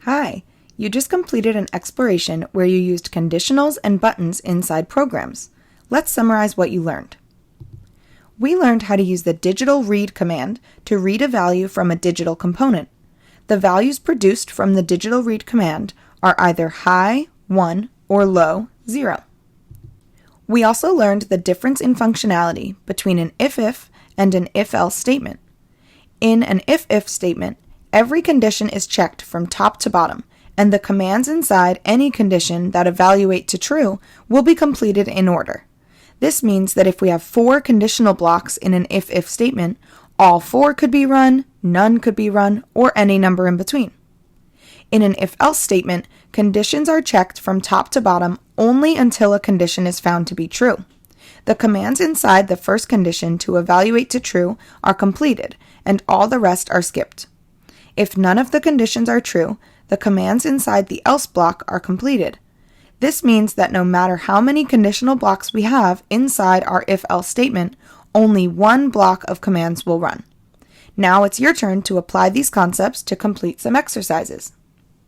Hi, you just completed an exploration where you used conditionals and buttons inside programs. Let's summarize what you learned. We learned how to use the digitalRead command to read a value from a digital component. The values produced from the digitalRead command are either high, 1, or low, 0. We also learned the difference in functionality between an Ifif and an ifelse statement. In an Ifif statement, every condition is checked from top to bottom, and the commands inside any condition that evaluate to true will be completed in order. This means that if we have 4 conditional blocks in an if statement, all 4 could be run, none could be run, or any number in between. In an if-else statement, conditions are checked from top to bottom only until a condition is found to be true. The commands inside the first condition to evaluate to true are completed, and all the rest are skipped. If none of the conditions are true, the commands inside the else block are completed. This means that no matter how many conditional blocks we have inside our if-else statement, only one block of commands will run. Now it's your turn to apply these concepts to complete some exercises.